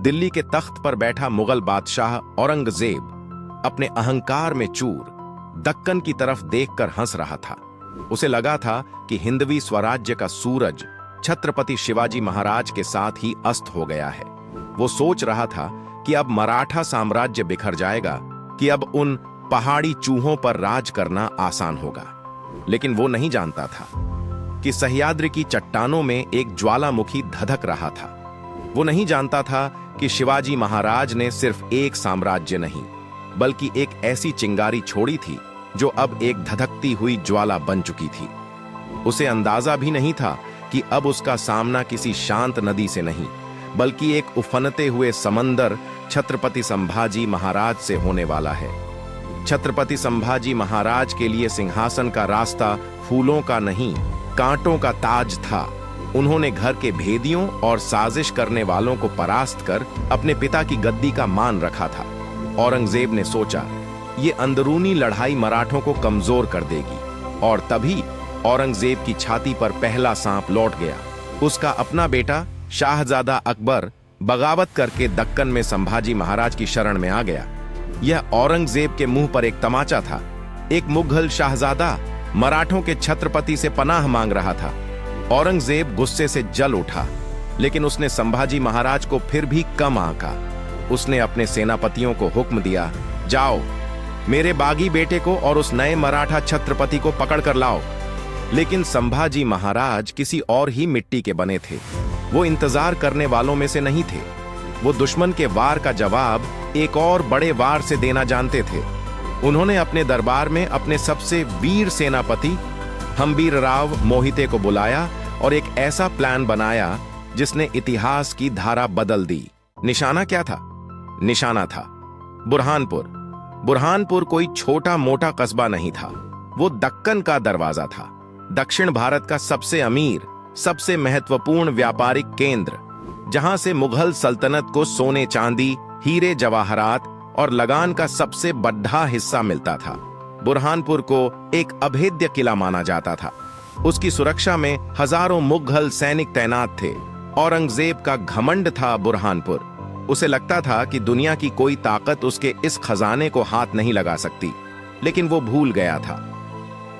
दिल्ली के तख्त पर बैठा मुगल बादशाह औरंगजेब अपने अहंकार में चूर दक्कन की तरफ देखकर हंस रहा था। उसे लगा था कि हिंदवी स्वराज्य का सूरज छत्रपति शिवाजी महाराज के साथ ही अस्त हो गया है। वो सोच रहा था कि अब मराठा साम्राज्य बिखर जाएगा, कि अब उन पहाड़ी चूहों पर राज करना आसान होगा। लेकिन वो नहीं जानता था कि सह्याद्री की चट्टानों में एक ज्वालामुखी धधक रहा था। वो नहीं जानता था कि शिवाजी महाराज ने सिर्फ एक साम्राज्य नहीं, बल्कि एक ऐसी चिंगारी छोड़ी थी जो अब एक धधकती हुई ज्वाला बन चुकी थी। उसे अंदाजा भी नहीं था कि अब उसका सामना किसी शांत नदी से नहीं, बल्कि एक उफनते हुए समंदर छत्रपति संभाजी महाराज से होने वाला है। छत्रपति संभाजी महाराज के लिए सिंहासन का रास्ता फूलों का नहीं, कांटों का ताज था। उन्होंने घर के भेदियों और साजिश करने वालों को परास्त कर अपने पिता की गद्दी का मान रखा था। औरंगजेब ने सोचा, ये अंदरूनी लड़ाई मराठों को कमजोर कर देगी, और तभी औरंगजेब की छाती पर पहला सांप लौट गया। उसका अपना बेटा शाहजादा अकबर बगावत करके दक्कन में संभाजी महाराज की शरण में आ गया। यह औरंगजेब के मुंह पर एक तमाचा था। एक मुगल शाहजादा मराठों के छत्रपति से पनाह मांग रहा था। औरंगजेब गुस्से से जल उठा, लेकिन उसने संभाजी महाराज को फिर भी कम आंका। उसने अपने सेनापतियों को हुक्म दिया, जाओ, मेरे बागी बेटे को और उस नए मराठा छत्रपति को पकड़ कर लाओ। लेकिन संभाजी महाराज किसी और ही मिट्टी के बने थे। वो इंतजार करने वालों में से नहीं थे। वो दुश्मन के वार का जवाब एक और बड़े वार से देना जानते थे। उन्होंने अपने दरबार में अपने सबसे वीर सेनापति हंबीरराव मोहिते को बुलाया और एक ऐसा प्लान बनाया जिसने इतिहास की धारा बदल दी। निशाना क्या था? निशाना था बुरहानपुर। बुरहानपुर कोई छोटा मोटा कस्बा नहीं था। वो दक्कन का दरवाजा था, दक्षिण भारत का सबसे अमीर, सबसे महत्वपूर्ण व्यापारिक केंद्र, जहां से मुगल सल्तनत को सोने चांदी, हीरे जवाहरात और लगान का सबसे बड़ा हिस्सा मिलता था। बुरहानपुर को एक अभेद्य किला माना जाता था। उसकी सुरक्षा में हजारों मुगल सैनिक तैनात थे। औरंगजेब का घमंड था बुरहानपुर। उसे लगता था कि दुनिया की कोई ताकत उसके इस खजाने को हाथ नहीं लगा सकती। लेकिन वो भूल गया था,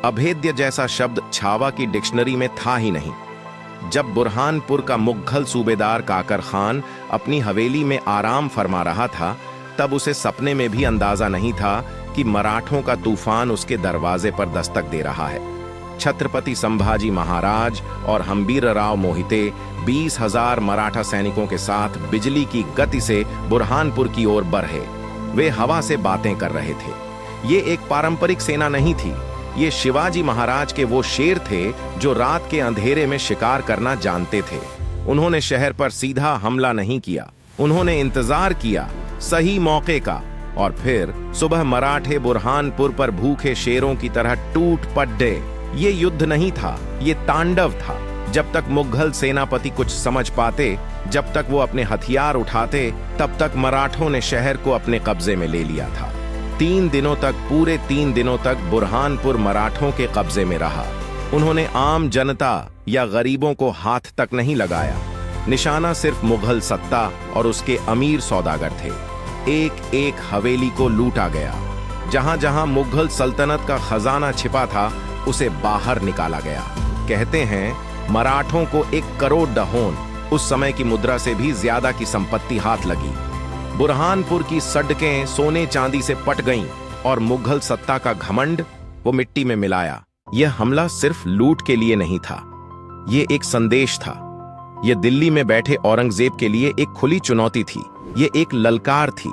अभेद्य जैसा शब्द छावा की डिक्शनरी में था ही नहीं। जब बुरहानपुर का मुगल सूबेदार काकर खान अपनी हवेली में आराम फरमा रहा था, तब उसे सपने में भी अंदाजा नहीं था कि मराठों का तूफान उसके दरवाजे पर दस्तक दे रहा है। छत्रपति संभाजी महाराज और हंबीरराव मोहिते 20,000 मराठा सैनिकों के साथ बिजली की गति से बुरहानपुर की ओर बढ़े। वे हवा से बातें कर रहे थे। ये एक पारंपरिक सेना नहीं थी। ये शिवाजी महाराज के वो शेर थे जो रात के अंधेरे में शिकार करना जानते थे। उन्होंने शहर पर सीधा हमला नहीं किया। उन्होंने इंतजार किया सही मौके का, और फिर सुबह मराठे बुरहानपुर पर भूखे शेरों की तरह टूट पड़े। ये युद्ध नहीं था, ये तांडव था। जब तक मुगल सेनापति कुछ समझ पाते, जब तक वो अपने हथियार उठाते, तब तक मराठों ने शहर को अपने कब्जे में ले लिया था। 3 दिनों तक, पूरे 3 दिनों तक बुरहानपुर मराठों के कब्जे में रहा। उन्होंने आम जनता या गरीबों को हाथ तक नहीं लगाया। निशाना सिर्फ मुगल सत्ता और उसके अमीर सौदागर थे। एक एक हवेली को लूटा गया। जहां जहां मुगल सल्तनत का खजाना छिपा था, उसे बाहर निकाला गया। कहते हैं मराठों को 1 करोड़ दहोन, उस समय की मुद्रा से भी ज्यादा की संपत्ति हाथ लगी। बुरहानपुर की सड़कें सोने चांदी से पट गईं और मुगल सत्ता का घमंड वो मिट्टी में मिलाया। यह हमला सिर्फ लूट के लिए नहीं था, यह एक संदेश था। यह दिल्ली में बैठे औरंगजेब के लिए एक खुली चुनौती थी। यह एक ललकार थी।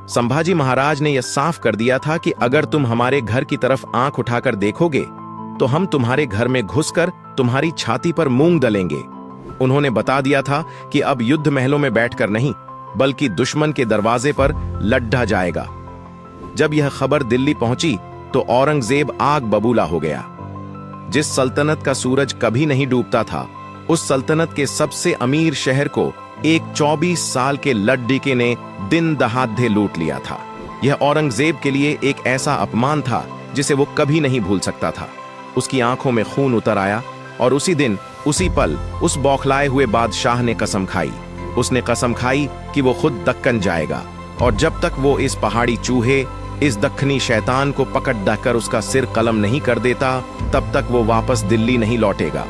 संभाजी महाराज ने यह साफ कर दिया था कि अगर तुम हमारे घर की तरफ आंख उठाकर देखोगे, तो हम तुम्हारे घर में घुसकर तुम्हारी छाती पर मूंग दलेंगे। उन्होंने बता दिया था कि अब युद्ध महलों में बैठकर नहीं, बल्कि दुश्मन के दरवाजे पर लड्ढा जाएगा। जब यह खबर दिल्ली पहुंची, तो औरंगजेब आग बबूला हो गया। जिस सल्तनत का सूरज कभी नहीं डूबता था, उस सल्तनत के सबसे अमीर शहर को एक 24 साल के लड्ढिके ने दिन दहाड़े लूट लिया था। यह औरंगजेब के लिए एक ऐसा अपमान था जिसे वो कभी नहीं भूल सकता था। उसकी आंखों में खून उतर आया, और उसी दिन, उसी पल, उस बौखलाए हुए बादशाह ने कसम खाई, उसने कसम खाई कि वो खुद दक्कन जाएगा और जब तक वो इस पहाड़ी चूहे, इस दक्खनी शैतान को पकड़ कर उसका सिर कलम नहीं कर देता, तब तक वो वापस दिल्ली नहीं लौटेगा।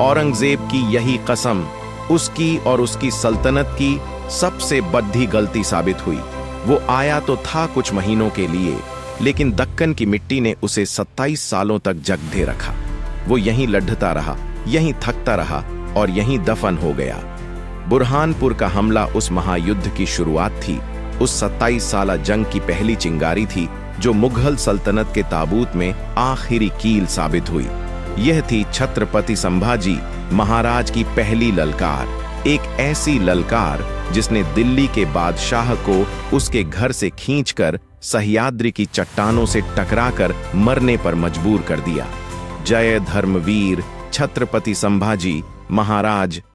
औरंगजेब की यही कसम उसकी और उसकी सल्तनत की सबसे बड़ी गलती साबित हुई। वो आया तो था कुछ महीनों के लिए, लेकिन दक्कन की मिट्टी ने उसे 27 सालों तक जगदे रखा। वो यहीं लढ़ता रहा, यहीं थकता रहा और यहीं दफन हो गया। बुरहानपुर का हमला उस महायुद्ध की शुरुआत थी, उस 27 साला जंग की पहली चिंगारी थी जो मुगल सल्तनत के ताबूत में आखिरी कील साबित हुई। यह थी छत्रपति संभाजी महाराज की पहली ललकार, एक ऐसी ललकार जिसने दिल्ली के बादशाह को उसके घर से खींचकर सह्याद्री की चट्टानों से टकराकर मरने पर मजबूर कर दिया। जय धर्मवीर छत्रपति संभाजी महाराज।